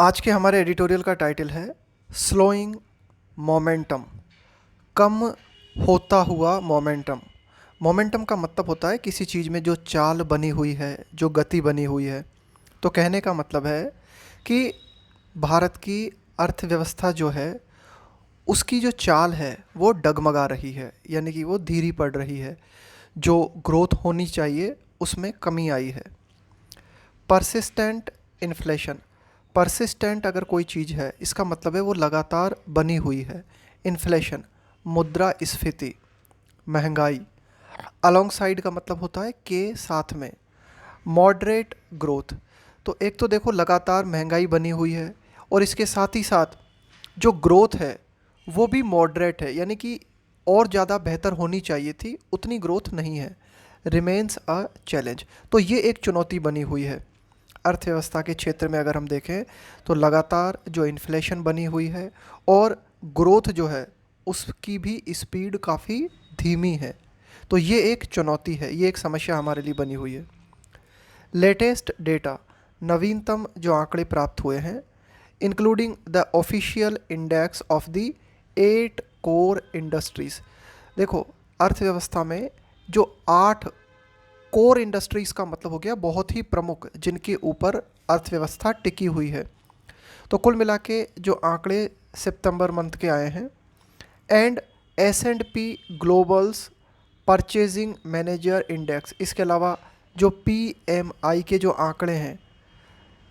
आज के हमारे एडिटोरियल का टाइटल है स्लोइंग मोमेंटम, कम होता हुआ मोमेंटम। मोमेंटम का मतलब होता है किसी चीज़ में जो चाल बनी हुई है, जो गति बनी हुई है। तो कहने का मतलब है कि भारत की अर्थव्यवस्था जो है उसकी जो चाल है वो डगमगा रही है, यानी कि वो धीरी पड़ रही है। जो ग्रोथ होनी चाहिए उसमें कमी आई है। परसिस्टेंट इन्फ्लेशन, परसिस्टेंट अगर कोई चीज़ है इसका मतलब है वो लगातार बनी हुई है। इन्फ्लेशन, मुद्रास्फीति, महंगाई। अलोंगसाइड का मतलब होता है के साथ में। मॉडरेट ग्रोथ, तो एक तो देखो लगातार महंगाई बनी हुई है और इसके साथ ही साथ जो ग्रोथ है वो भी मॉडरेट है, यानी कि और ज़्यादा बेहतर होनी चाहिए थी, उतनी ग्रोथ नहीं है। रिमेन्स अ चैलेंज, तो ये एक चुनौती बनी हुई है। अर्थव्यवस्था के क्षेत्र में अगर हम देखें तो लगातार जो इन्फ्लेशन बनी हुई है और ग्रोथ जो है उसकी भी स्पीड काफ़ी धीमी है। तो ये एक चुनौती है, ये एक समस्या हमारे लिए बनी हुई है। लेटेस्ट डेटा, नवीनतम जो आंकड़े प्राप्त हुए हैं, including the official index of the 8 core industries. देखो, अर्थव्यवस्था में जो 8 कोर इंडस्ट्रीज़ का मतलब हो गया बहुत ही प्रमुख, जिनके ऊपर अर्थव्यवस्था टिकी हुई है। तो कुल मिला के जो आंकड़े सितंबर मंथ के आए हैं, and S&P Global's purchasing manager index, इसके अलावा जो PMI के जो आंकड़े हैं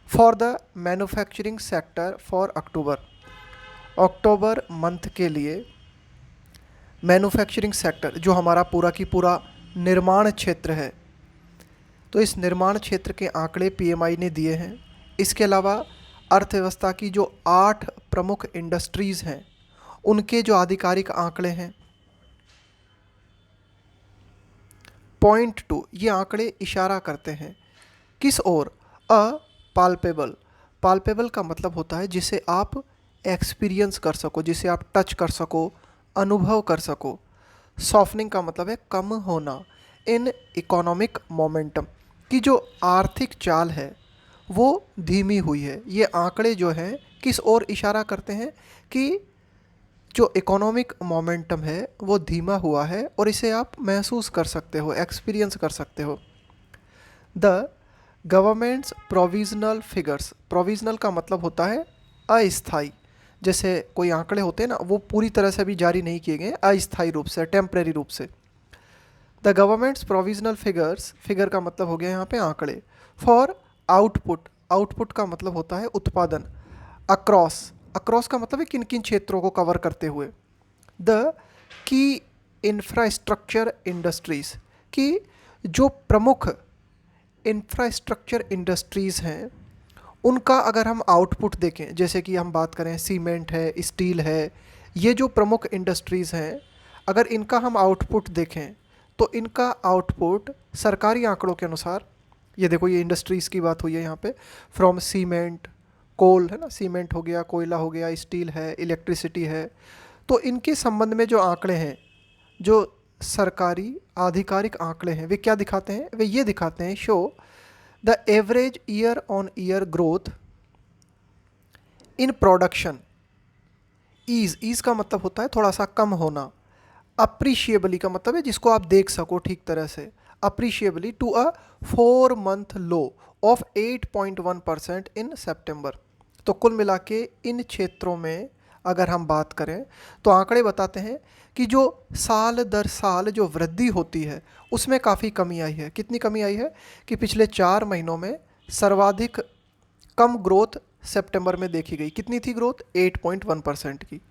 for the manufacturing sector for October month के लिए मैन्युफैक्चरिंग सेक्टर जो हमारा पूरा की पूरा निर्माण क्षेत्र है, तो इस निर्माण क्षेत्र के आंकड़े PMI ने दिए हैं। इसके अलावा अर्थव्यवस्था की जो 8 प्रमुख इंडस्ट्रीज़ हैं उनके जो आधिकारिक आंकड़े हैं, पॉइंट टू, ये आंकड़े इशारा करते हैं किस ओर? अ पाल्पेबल, पाल्पेबल का मतलब होता है जिसे आप एक्सपीरियंस कर सको, जिसे आप टच कर सको, अनुभव कर सको। सॉफ्टनिंग का मतलब है कम होना। इन इकोनॉमिक मोमेंटम, की जो आर्थिक चाल है वो धीमी हुई है। ये आंकड़े जो हैं किस ओर इशारा करते हैं कि जो इकोनॉमिक मोमेंटम है वो धीमा हुआ है और इसे आप महसूस कर सकते हो, एक्सपीरियंस कर सकते हो। The governments provisional figures, provisional का मतलब होता है अस्थाई। जैसे कोई आंकड़े होते हैं ना, वो पूरी तरह से अभी जारी नहीं किए गए, अस्थाई रूप से, टेम्परेरी रूप से। The governments provisional figures, figure का मतलब हो गया यहाँ पे आंकड़े। फॉर आउटपुट, आउटपुट का मतलब होता है उत्पादन। अक्रॉस, अक्रॉस का मतलब है किन किन क्षेत्रों को कवर करते हुए। द की इंफ्रास्ट्रक्चर इंडस्ट्रीज़, की जो प्रमुख इंफ्रास्ट्रक्चर इंडस्ट्रीज़ हैं उनका अगर हम आउटपुट देखें, जैसे कि हम बात करें सीमेंट है, स्टील है, ये जो प्रमुख इंडस्ट्रीज़ हैं, अगर इनका हम आउटपुट देखें तो इनका आउटपुट सरकारी आंकड़ों के अनुसार, ये देखो ये इंडस्ट्रीज़ की बात हुई है यहाँ पे, फ्रॉम सीमेंट, कोल है ना, सीमेंट हो गया, कोयला हो गया, स्टील है, इलेक्ट्रिसिटी है। तो इनके संबंध में जो आंकड़े हैं, जो सरकारी आधिकारिक आंकड़े हैं, वे क्या दिखाते हैं? वे ये दिखाते हैं, show the average year on year growth in production. Ease का मतलब होता है थोड़ा सा कम होना। अप्रिशिएबली का मतलब है जिसको आप देख सको ठीक तरह से। Appreciably to a 4 month low of 8.1% in September. तो कुल मिला के इन क्षेत्रों में अगर हम बात करें तो आंकड़े बताते हैं कि जो साल दर साल जो वृद्धि होती है उसमें काफ़ी कमी आई है। कितनी कमी आई है? कि पिछले 4 महीनों में सर्वाधिक कम ग्रोथ सितंबर में देखी गई। कितनी थी ग्रोथ? 8.1% की।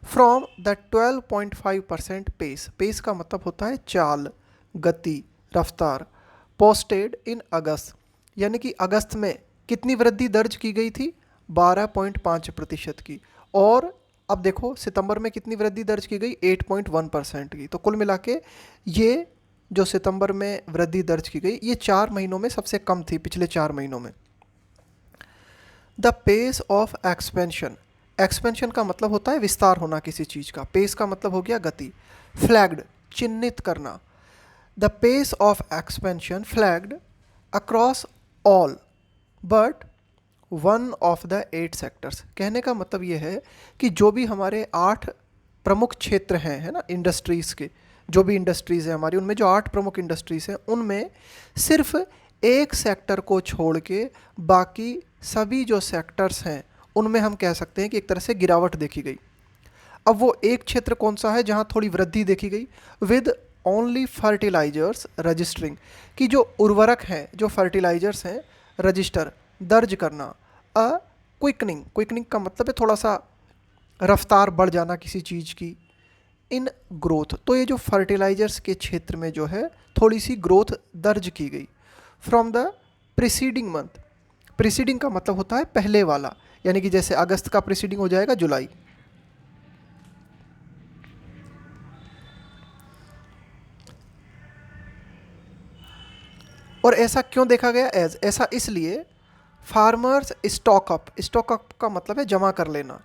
फ्रॉम द 12.5% पेस, पेस का मतलब होता है चाल, गति, रफ्तार। पोस्टेड इन अगस्त, यानी कि अगस्त में कितनी वृद्धि दर्ज की गई थी? 12.5% की। और अब देखो सितंबर में कितनी वृद्धि दर्ज की गई? 8.1% की। तो कुल मिला के ये जो सितंबर में वृद्धि दर्ज की गई ये 4 महीनों में सबसे कम थी, पिछले 4 महीनों में। The pace of expansion, expansion का मतलब होता है विस्तार होना किसी चीज़ का। पेस का मतलब हो गया गति। फ्लैग्ड, चिन्हित करना। The pace of expansion flagged across all but one of the 8 sectors. कहने का मतलब ये है कि जो भी हमारे 8 प्रमुख क्षेत्र हैं, है ना, इंडस्ट्रीज़ के, जो भी इंडस्ट्रीज़ हैं हमारी, उनमें जो 8 प्रमुख इंडस्ट्रीज़ हैं उनमें सिर्फ एक सेक्टर को छोड़ के बाकी सभी जो सेक्टर्स हैं उनमें हम कह सकते हैं कि एक तरह से गिरावट देखी गई। अब वो एक क्षेत्र कौन सा है जहाँ थोड़ी वृद्धि देखी गई? विद ओनली फर्टिलाइजर्स रजिस्टरिंग, कि जो उर्वरक हैं, जो फर्टिलाइजर्स हैं, रजिस्टर दर्ज करना, अ क्विकनिंग, क्विकनिंग का मतलब है थोड़ा सा रफ्तार बढ़ जाना किसी चीज़ की, इन ग्रोथ। तो ये जो फर्टिलाइजर्स के क्षेत्र में जो है थोड़ी सी ग्रोथ दर्ज की गई from the preceding month. Preceding का मतलब होता है पहले वाला, यानी कि जैसे अगस्त का प्रिसीडिंग हो जाएगा जुलाई। और ऐसा क्यों देखा गया? ऐसा इसलिए फार्मर्स स्टॉक अप का मतलब है जमा कर लेना,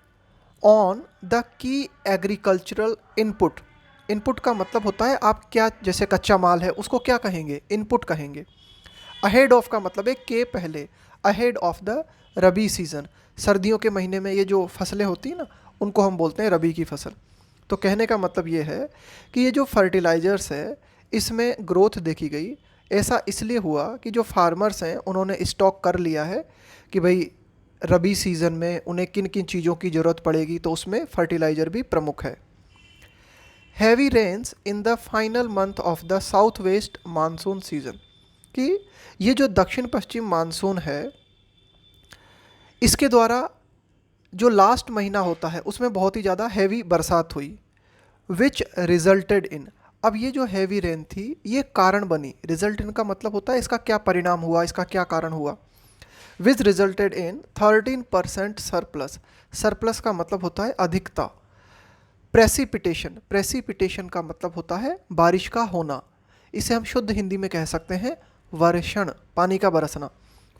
on the key agricultural input. Input का मतलब होता है आप क्या, जैसे कच्चा माल है उसको क्या कहेंगे? इनपुट कहेंगे। अहेड ऑफ का मतलब है के पहले, ahead of the rabi season. सर्दियों के महीने में ये जो फसलें होती हैं ना उनको हम बोलते हैं रबी की फसल। तो कहने का मतलब ये है कि ये जो फर्टिलाइज़र्स है इसमें ग्रोथ देखी गई। ऐसा इसलिए हुआ कि जो फार्मर्स हैं उन्होंने स्टॉक कर लिया है कि भाई रबी सीज़न में उन्हें किन किन चीज़ों की ज़रूरत पड़ेगी, तो उसमें फर्टिलाइज़र भी प्रमुख है। Heavy rains in the final month of the south west monsoon season, कि ये जो दक्षिण पश्चिम मानसून है इसके द्वारा जो लास्ट महीना होता है उसमें बहुत ही ज़्यादा हैवी बरसात हुई, विच रिजल्टेड इन। अब ये जो हैवी रेन थी ये कारण बनी, रिजल्ट इन का मतलब होता है इसका क्या परिणाम हुआ, इसका क्या कारण हुआ। विच रिजल्टेड इन 13% सरप्लस। सरप्लस का मतलब होता है अधिकता। प्रेसिपिटेशन, प्रेसिपिटेशन का मतलब होता है बारिश का होना, इसे हम शुद्ध हिंदी में कह सकते हैं वर्षण, पानी का बरसना।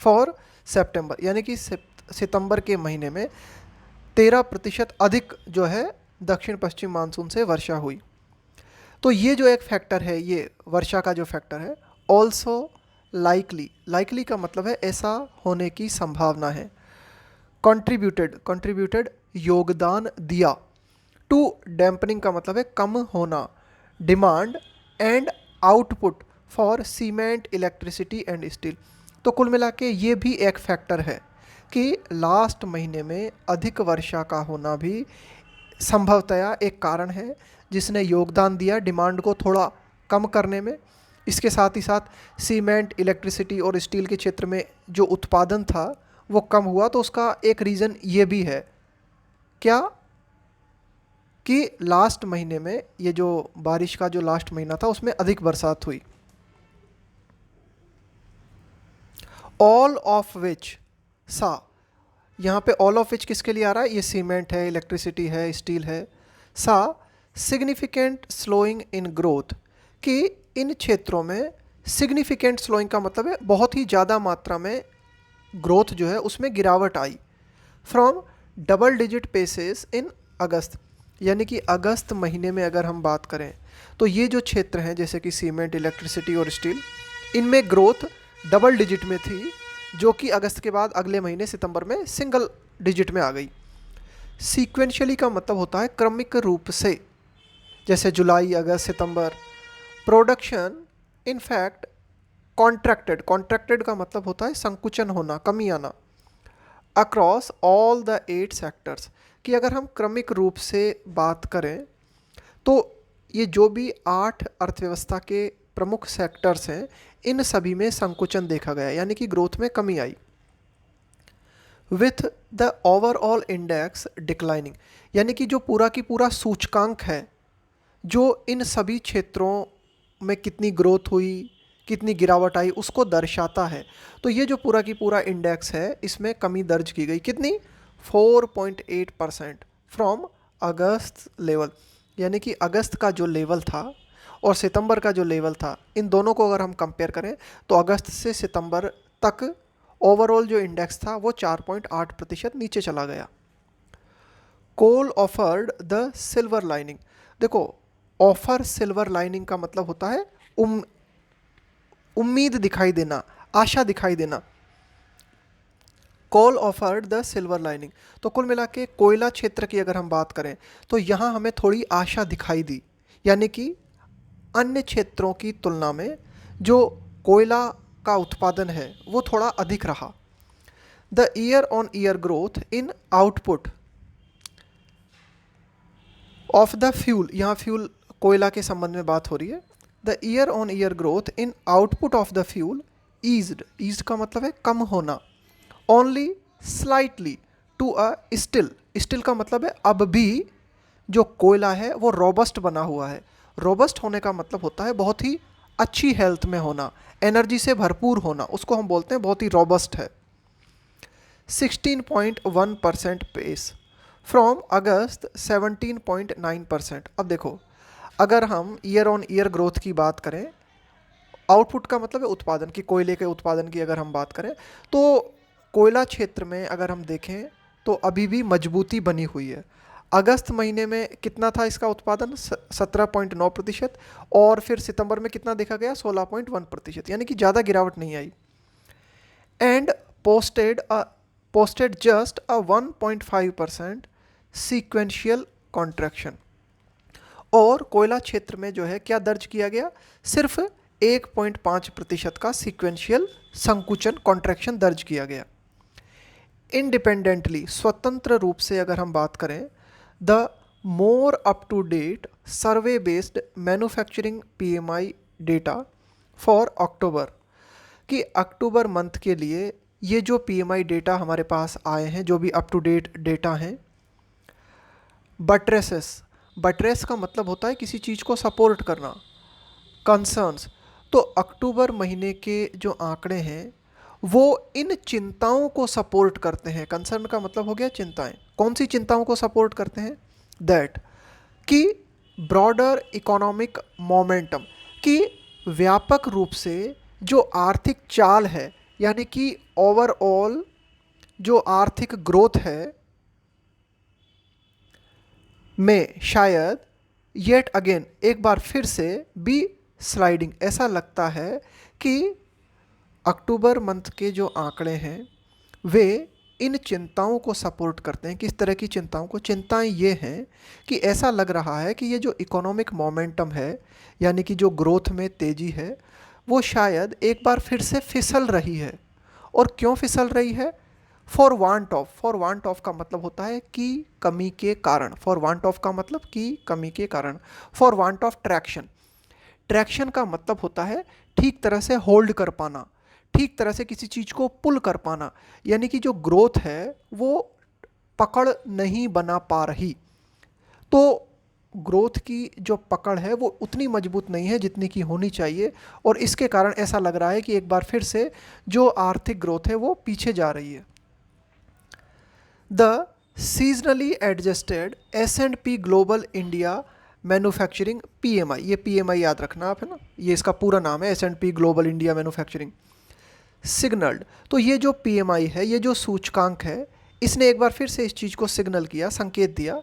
फॉर सितंबर, यानी कि सितंबर के महीने में 13% अधिक जो है दक्षिण पश्चिम मानसून से वर्षा हुई। तो ये जो एक फैक्टर है, ये वर्षा का जो फैक्टर है, ऑल्सो लाइकली, लाइकली का मतलब है ऐसा होने की संभावना है। कंट्रीब्यूटेड, कंट्रीब्यूटेड योगदान दिया। टू डैम्पनिंग का मतलब है कम होना, demand and output for cement, electricity and steel. तो कुल मिला के ये भी एक फैक्टर है कि लास्ट महीने में अधिक वर्षा का होना भी संभवतया एक कारण है जिसने योगदान दिया डिमांड को थोड़ा कम करने में। इसके साथ ही साथ सीमेंट, इलेक्ट्रिसिटी और स्टील के क्षेत्र में जो उत्पादन था वो कम हुआ, तो उसका एक रीज़न ये भी है क्या कि लास्ट महीने में ये जो बारिश का जो लास्ट महीना था उसमें अधिक बरसात हुई। ऑल ऑफ विच सा, यहाँ पे ऑल ऑफ विच किसके लिए आ रहा है? ये सीमेंट है, इलेक्ट्रिसिटी है, स्टील है। सा सिग्निफिकेंट स्लोइंग इन ग्रोथ, कि इन क्षेत्रों में सिग्निफिकेंट स्लोइंग का मतलब है बहुत ही ज़्यादा मात्रा में ग्रोथ जो है उसमें गिरावट आई। फ्रॉम डबल डिजिट पेसेस इन अगस्त, यानी कि अगस्त महीने में अगर हम बात करें तो ये जो क्षेत्र हैं जैसे कि सीमेंट, इलेक्ट्रिसिटी और स्टील, इनमें ग्रोथ डबल डिजिट में थी, जो कि अगस्त के बाद अगले महीने सितंबर में सिंगल डिजिट में आ गई। सीक्वेंशियली का मतलब होता है क्रमिक रूप से, जैसे जुलाई, अगस्त, सितंबर। Production in fact contracted, contracted का मतलब होता है संकुचन होना, कमी आना। अक्रॉस ऑल द 8 सेक्टर्स, कि अगर हम क्रमिक रूप से बात करें तो ये जो भी 8 अर्थव्यवस्था के प्रमुख सेक्टर्स हैं इन सभी में संकुचन देखा गया, यानी कि ग्रोथ में कमी आई। With the overall index declining, यानी कि जो पूरा की पूरा सूचकांक है जो इन सभी क्षेत्रों में कितनी ग्रोथ हुई, कितनी गिरावट आई उसको दर्शाता है। तो ये जो पूरा की पूरा इंडेक्स है इसमें कमी दर्ज की गई, कितनी? 4.8% फ्रॉम अगस्त लेवल, यानी कि अगस्त का जो लेवल था और सितंबर का जो लेवल था, इन दोनों को अगर हम कंपेयर करें तो अगस्त से सितंबर तक ओवरऑल जो इंडेक्स था वो 4.8% नीचे चला गया। कोल ऑफर्ड द सिल्वर लाइनिंग, देखो ऑफर सिल्वर लाइनिंग का मतलब होता है उम्मीद दिखाई देना, आशा दिखाई देना। कोल ऑफर्ड द सिल्वर लाइनिंग। तो कुल मिला के कोयला क्षेत्र की अगर हम बात करें तो यहाँ हमें थोड़ी आशा दिखाई दी, यानी कि अन्य क्षेत्रों की तुलना में जो कोयला का उत्पादन है वो थोड़ा अधिक रहा। The year on year growth in output of the fuel, यहाँ फ्यूल कोयला के संबंध में बात हो रही है। The year on year growth in output of the fuel eased का मतलब है कम होना, only slightly to a still का मतलब है अब भी जो कोयला है वो रोबस्ट बना हुआ है। रोबस्ट होने का मतलब होता है बहुत ही अच्छी हेल्थ में होना, एनर्जी से भरपूर होना, उसको हम बोलते हैं बहुत ही रोबस्ट है। 16.1% पेस फ्रॉम अगस्त 17.9%। अब देखो, अगर हम ईयर ऑन ईयर ग्रोथ की बात करें, आउटपुट का मतलब है उत्पादन की, कोयले के उत्पादन की अगर हम बात करें तो कोयला क्षेत्र में अगर हम देखें तो अभी भी मजबूती बनी हुई है। अगस्त महीने में कितना था इसका उत्पादन? 17.9%, और फिर सितंबर में कितना देखा गया? 16.1%, यानी कि ज़्यादा गिरावट नहीं आई। And posted just a 1.5% sequential contraction. और कोयला क्षेत्र में जो है क्या दर्ज किया गया? सिर्फ 1.5% का सीक्वेंशियल संकुचन कॉन्ट्रैक्शन दर्ज किया गया। इंडिपेंडेंटली, स्वतंत्र रूप से अगर हम बात करें, the more up to date survey based manufacturing PMI data for October, कि अक्टूबर मंथ के लिए ये जो पीएमआई डेटा हमारे पास आए हैं, जो भी अप टू डेट डेटा हैं, बट्रेस का मतलब होता है किसी चीज़ को सपोर्ट करना, कंसर्न्स। तो अक्टूबर महीने के जो आंकड़े हैं वो इन चिंताओं को सपोर्ट करते हैं। कंसर्न का मतलब हो गया चिंताएं। कौन सी चिंताओं को सपोर्ट करते हैं? दैट कि ब्रॉडर इकोनॉमिक मोमेंटम, कि व्यापक रूप से जो आर्थिक चाल है, यानी कि ओवरऑल जो आर्थिक ग्रोथ है में शायद येट अगेन, एक बार फिर से बी स्लाइडिंग। ऐसा लगता है कि अक्टूबर मंथ के जो आंकड़े हैं वे इन चिंताओं को सपोर्ट करते हैं। किस तरह की चिंताओं को? चिंताएं ये हैं कि ऐसा लग रहा है कि ये जो इकोनॉमिक मोमेंटम है, यानी कि जो ग्रोथ में तेज़ी है, वो शायद एक बार फिर से फिसल रही है। और क्यों फिसल रही है? फॉर वांट ऑफ का मतलब होता है कि कमी के कारण। फॉर वांट ऑफ का मतलब कि कमी के कारण। फॉर वांट ऑफ ट्रैक्शन का मतलब होता है ठीक तरह से होल्ड कर पाना, ठीक तरह से किसी चीज़ को पुल कर पाना, यानी कि जो ग्रोथ है वो पकड़ नहीं बना पा रही। तो ग्रोथ की जो पकड़ है वो उतनी मजबूत नहीं है जितनी की होनी चाहिए, और इसके कारण ऐसा लग रहा है कि एक बार फिर से जो आर्थिक ग्रोथ है वो पीछे जा रही है। The seasonally adjusted S&P global India manufacturing PMI, ये पीएमआई याद रखना आप, है ना, ये इसका पूरा नाम है, S&P global India manufacturing signalled. तो ये जो पीएमआई है, ये जो सूचकांक है, इसने एक बार फिर से इस चीज़ को सिग्नल किया, संकेत दिया,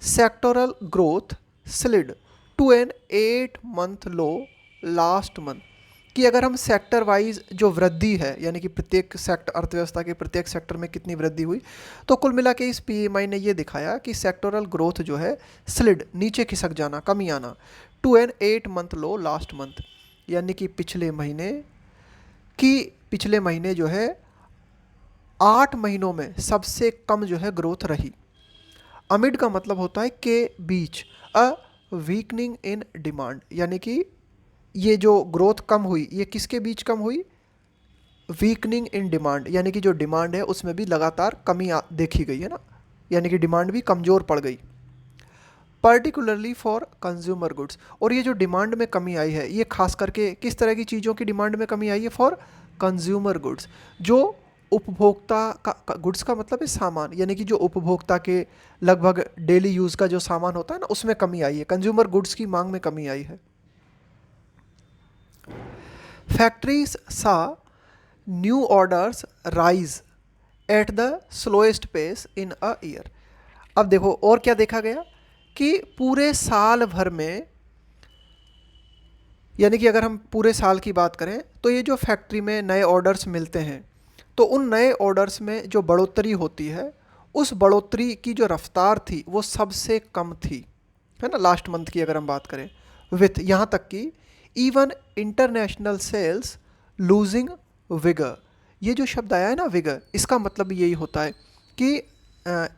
sectoral growth slid to an 8 month low last month, कि अगर हम सेक्टर वाइज जो वृद्धि है, यानी कि प्रत्येक सेक्टर, अर्थव्यवस्था के प्रत्येक सेक्टर में कितनी वृद्धि हुई, तो कुल मिला के इस पीएमआई ने ये दिखाया कि सेक्टोरल ग्रोथ जो है स्लिड, नीचे खिसक जाना, कमी आना, to an 8 month low last month, यानी कि पिछले महीने जो है 8 महीनों में सबसे कम जो है ग्रोथ रही। अमिड का मतलब होता है के बीच, अ वीकनिंग इन डिमांड, यानी कि ये जो ग्रोथ कम हुई, ये किसके बीच कम हुई? वीकनिंग इन डिमांड, यानी कि जो डिमांड है उसमें भी लगातार कमी देखी गई है ना, यानी कि डिमांड भी कमज़ोर पड़ गई, पर्टिकुलरली फॉर कंज्यूमर गुड्स। और ये जो डिमांड में कमी आई है, ये खास करके किस तरह की चीज़ों की डिमांड में कमी आई है? फॉर कंज्यूमर गुड्स, जो उपभोक्ता का गुड्स का मतलब है सामान, यानी कि जो उपभोक्ता के लगभग डेली यूज़ का जो सामान होता है ना, उसमें कमी आई है। कंज्यूमर गुड्स की मांग में कमी आई है। Factories saw new orders rise at the slowest pace in a year. अब देखो और क्या देखा गया कि पूरे साल भर में, यानी कि अगर हम पूरे साल की बात करें तो ये जो फैक्ट्री में नए ऑर्डर्स मिलते हैं तो उन नए ऑर्डर्स में जो बढ़ोतरी होती है, उस बढ़ोतरी की जो रफ्तार थी वो सबसे कम थी, है ना, लास्ट मंथ की अगर हम बात करें, विथ यहाँ तक कि even international sales losing vigour. ये जो शब्द आया है ना विगर, इसका मतलब यही होता है कि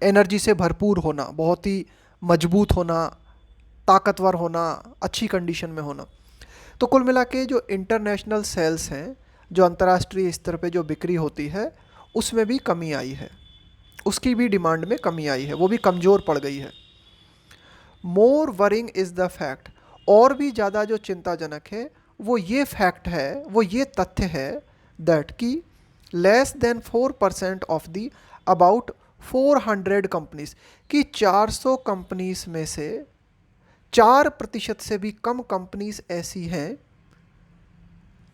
एनर्जी से भरपूर होना, बहुत ही मजबूत होना, ताकतवर होना, अच्छी कंडीशन में होना। तो कुल मिला के जो इंटरनेशनल सेल्स हैं, जो अंतर्राष्ट्रीय स्तर पे जो बिक्री होती है, उसमें भी कमी आई है, उसकी भी डिमांड में कमी आई है, वो भी कमज़ोर पड़ गई है। मोर वरिंग इज़ द फैक्ट, और भी ज़्यादा जो चिंताजनक है वो ये फैक्ट है, वो ये तथ्य है दैट कि less than 4% of the about 400 companies, कि 400 कंपनीज में से 4% से भी कम कंपनीज ऐसी हैं,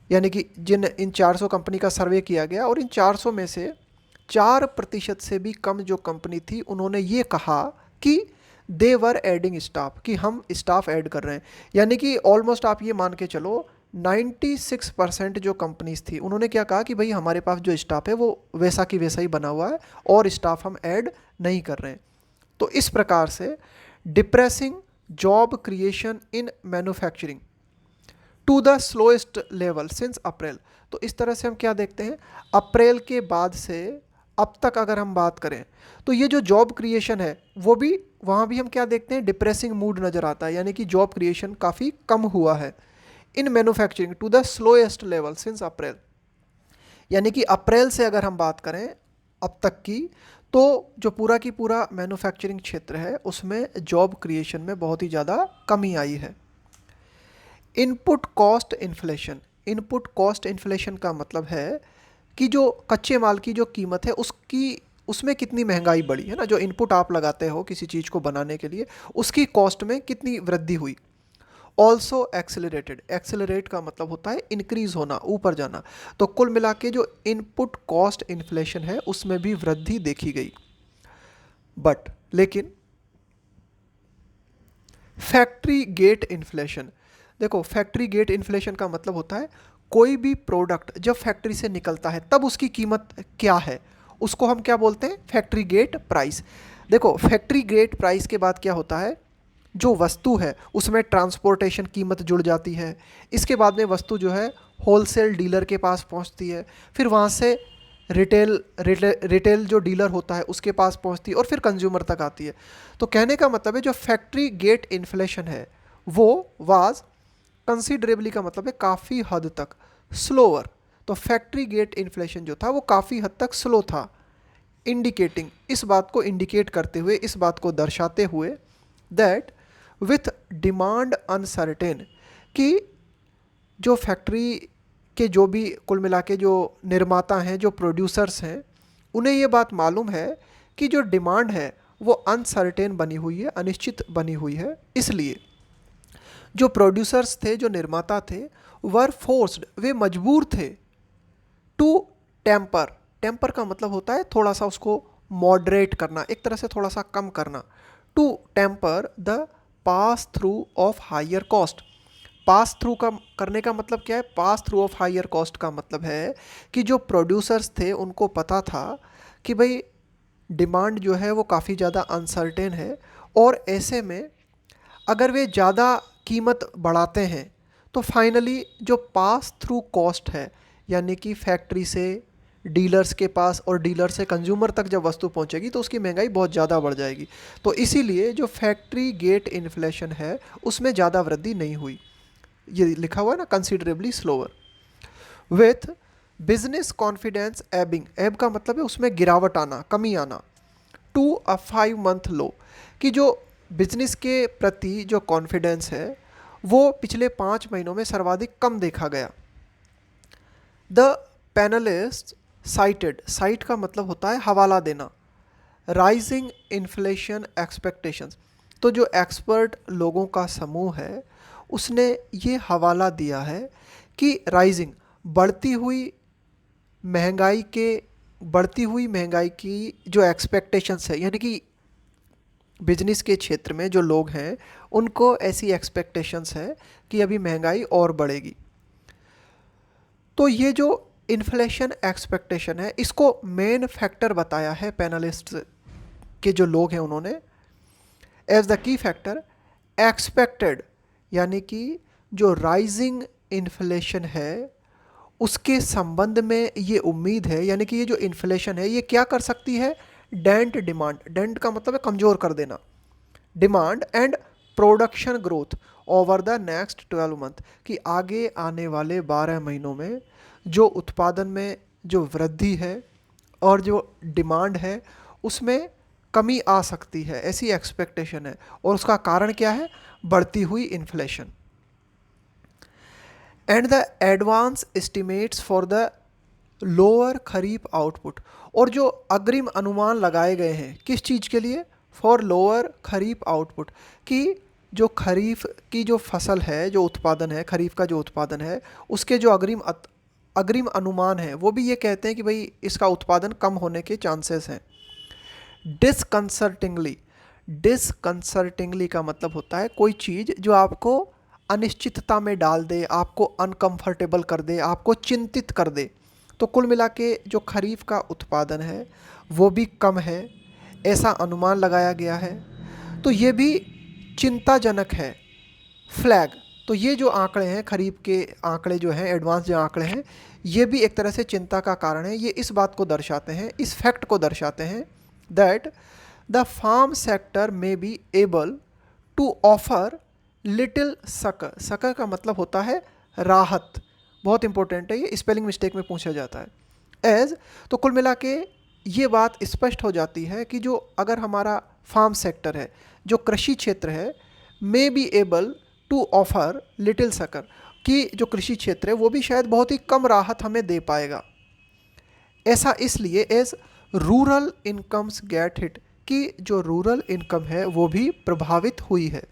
यानी कि इन 400 कंपनी का सर्वे किया गया और इन 400 में से 4% से भी कम जो कंपनी थी, उन्होंने ये कहा कि दे वर एडिंग स्टाफ, कि हम स्टाफ ऐड कर रहे हैं। यानी कि ऑलमोस्ट आप ये मान के चलो 96% जो कंपनीज थी, उन्होंने क्या कहा कि भाई हमारे पास जो स्टाफ है वो वैसा की वैसा ही बना हुआ है और स्टाफ हम ऐड नहीं कर रहे हैं। तो इस प्रकार से depressing job creation in manufacturing to the slowest level since April. तो इस तरह से हम क्या देखते हैं, अप्रैल के बाद से अब तक अगर हम बात करें तो ये जो जॉब क्रिएशन है वो भी, वहाँ भी हम क्या देखते हैं, डिप्रेसिंग मूड नज़र आता है, यानी कि जॉब क्रिएशन काफ़ी कम हुआ है। In manufacturing to the slowest level since April, यानी कि अप्रैल से अगर हम बात करें अब तक की, तो जो पूरा की पूरा मैन्युफैक्चरिंग क्षेत्र है उसमें जॉब क्रिएशन में बहुत ही ज़्यादा कमी आई है। Input cost inflation, input cost inflation का मतलब है कि जो कच्चे माल की जो कीमत है उसमें कितनी महंगाई बढ़ी है ना, जो इनपुट आप लगाते हो किसी चीज़ को बनाने के लिए, उसकी कॉस्ट में कितनी वृद्धि हुई। ऑल्सो एक्सेलरेटेड, एक्सेलरेट का मतलब होता है इंक्रीज होना, ऊपर जाना। तो कुल मिला के जो इनपुट कॉस्ट इन्फ्लेशन है उसमें भी वृद्धि देखी गई। बट लेकिन फैक्ट्री गेट इन्फ्लेशन, देखो फैक्ट्री गेट इन्फ्लेशन का मतलब होता है कोई भी प्रोडक्ट जब फैक्ट्री से निकलता है तब उसकी कीमत क्या है, उसको हम क्या बोलते हैं, फैक्ट्री गेट प्राइस। देखो फैक्ट्री गेट प्राइस के बाद क्या होता है, जो वस्तु है उसमें ट्रांसपोर्टेशन कीमत जुड़ जाती है, इसके बाद में वस्तु जो है होलसेल डीलर के पास पहुंचती है, फिर वहाँ से रिटेल जो डीलर होता है उसके पास पहुंचती है और फिर कंज्यूमर तक आती है। तो कहने का मतलब है जो फैक्ट्री गेट इन्फ्लेशन है वो वाज कंसिडरेबली का मतलब है काफ़ी हद तक स्लोअर। तो फैक्ट्री गेट इन्फ्लेशन जो था वो काफ़ी हद तक स्लो था, इंडिकेटिंग, इस बात को इंडिकेट करते हुए, इस बात को दर्शाते हुए दैट विथ डिमांड अनसर्टेन, कि जो फैक्ट्री के जो भी कुल मिला के जो निर्माता हैं, जो प्रोड्यूसर्स हैं, उन्हें ये बात मालूम है कि जो डिमांड है वो अनसर्टेन बनी हुई है, अनिश्चित बनी हुई है। इसलिए जो प्रोड्यूसर्स थे, जो निर्माता थे, वर फोर्स्ड, वे मजबूर थे टू टेम्पर, टेम्पर का मतलब होता है थोड़ा सा उसको मॉडरेट करना, एक तरह से थोड़ा सा कम करना, to temper the pass through of higher cost. Pass through का करने का मतलब क्या है, pass through of higher cost का मतलब है कि जो प्रोड्यूसर्स थे उनको पता था कि भाई डिमांड जो है वो काफ़ी ज़्यादा अनसर्टेन है, और ऐसे में अगर वे ज़्यादा कीमत बढ़ाते हैं तो फाइनली जो पास थ्रू कॉस्ट है, यानी कि फैक्ट्री से डीलर्स के पास और डीलर से कंज्यूमर तक जब वस्तु पहुंचेगी तो उसकी महंगाई बहुत ज़्यादा बढ़ जाएगी। तो इसीलिए जो फैक्ट्री गेट इन्फ्लेशन है उसमें ज़्यादा वृद्धि नहीं हुई। ये लिखा हुआ है ना, considerably slower. With business confidence Ebbing, एब का मतलब है उसमें गिरावट आना, कमी आना, टू अ 5 मंथ लो, कि जो बिजनेस के प्रति जो कॉन्फिडेंस है वो पिछले 5 महीनों में सर्वाधिक कम देखा गया। द पैनलिस्ट साइटेड, साइट का मतलब होता है हवाला देना, राइजिंग इन्फ्लेशन एक्सपेक्टेशंस, तो जो एक्सपर्ट लोगों का समूह है उसने ये हवाला दिया है कि राइजिंग, बढ़ती हुई महंगाई की जो एक्सपेक्टेशंस है, यानी कि बिजनेस के क्षेत्र में जो लोग हैं उनको ऐसी एक्सपेक्टेशंस है कि अभी महंगाई और बढ़ेगी। तो ये जो इन्फ्लेशन एक्सपेक्टेशन है, इसको मेन फैक्टर बताया है पैनलिस्ट के जो लोग हैं उन्होंने। As the key factor expected, यानी कि जो राइजिंग इन्फ्लेशन है उसके संबंध में ये उम्मीद है, यानी कि ये जो इन्फ्लेशन है ये क्या कर सकती है, डेंट डिमांड, डेंट का मतलब है कमज़ोर कर देना, demand and production growth over the next 12 month, कि आगे आने वाले 12 महीनों में जो उत्पादन में जो वृद्धि है और जो डिमांड है उसमें कमी आ सकती है, ऐसी एक्सपेक्टेशन है। और उसका कारण क्या है, बढ़ती हुई inflation. And the advance estimates for the lower kharif output, और जो अग्रिम अनुमान लगाए गए हैं किस चीज़ के लिए, फॉर लोअर खरीफ आउटपुट, कि जो खरीफ की जो फसल है, जो उत्पादन है, खरीफ का जो उत्पादन है उसके जो अग्रिम अनुमान है वो भी ये कहते हैं कि भाई इसका उत्पादन कम होने के चांसेस हैं। डिसकंसर्टिंगली, डिसकंसर्टिंगली का मतलब होता है कोई चीज़ जो आपको अनिश्चितता में डाल दे, आपको अनकंफर्टेबल कर दे, आपको चिंतित कर दे। तो कुल मिला के जो खरीफ का उत्पादन है वो भी कम है, ऐसा अनुमान लगाया गया है। तो ये भी चिंताजनक है, फ्लैग। तो ये जो आंकड़े हैं, खरीफ के आंकड़े जो हैं, एडवांस जो आंकड़े हैं, ये भी एक तरह से चिंता का कारण है। ये इस बात को दर्शाते हैं, इस फैक्ट को दर्शाते हैं दैट द फार्म सेक्टर में be able to offer little succour, succour का मतलब होता है राहत, बहुत इंपॉर्टेंट है, ये स्पेलिंग मिस्टेक में पूछा जाता है एज। तो कुल मिला के ये बात स्पष्ट हो जाती है कि जो अगर हमारा फार्म सेक्टर है, जो कृषि क्षेत्र है, may be able to offer little succour, कि जो कृषि क्षेत्र है वो भी शायद बहुत ही कम राहत हमें दे पाएगा। ऐसा इसलिए as rural incomes get hit, कि जो रूरल इनकम है वो भी प्रभावित हुई है।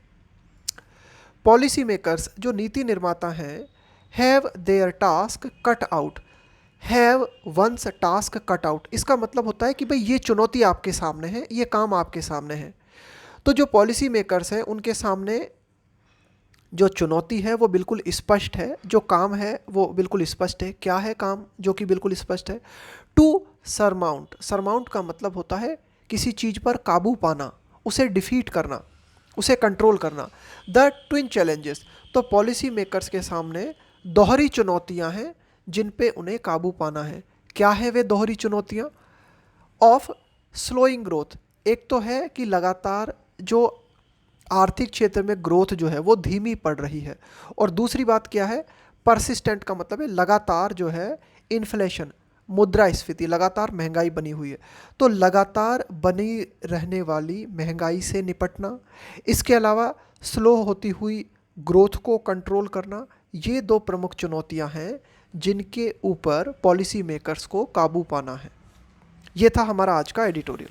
पॉलिसी मेकर्स, जो नीति निर्माता हैं, have their task cut out, have ones task cut out, इसका मतलब होता है कि भाई ये चुनौती आपके सामने है, ये काम आपके सामने है। तो जो पॉलिसी मेकर्स हैं उनके सामने जो चुनौती है वो बिल्कुल स्पष्ट है, जो काम है वो बिल्कुल स्पष्ट है। क्या है काम जो कि बिल्कुल स्पष्ट है, टू सरमाउंट, सरमाउंट का मतलब होता है किसी चीज़ पर काबू पाना, उसे डिफीट करना, उसे कंट्रोल करना। द ट्विन चैलेंजेस, तो पॉलिसी मेकर्स के सामने दोहरी चुनौतियां हैं जिन पे उन्हें काबू पाना है। क्या है वे दोहरी चुनौतियां, ऑफ स्लोइंग ग्रोथ, एक तो है कि लगातार जो आर्थिक क्षेत्र में ग्रोथ जो है वो धीमी पड़ रही है, और दूसरी बात क्या है, परसिस्टेंट का मतलब है लगातार जो है इन्फ्लेशन, मुद्रास्फीति, लगातार महंगाई बनी हुई है। तो लगातार बनी रहने वाली महंगाई से निपटना, इसके अलावा स्लो होती हुई ग्रोथ को कंट्रोल करना, ये दो प्रमुख चुनौतियां हैं जिनके ऊपर पॉलिसी मेकर्स को काबू पाना है। ये था हमारा आज का एडिटोरियल।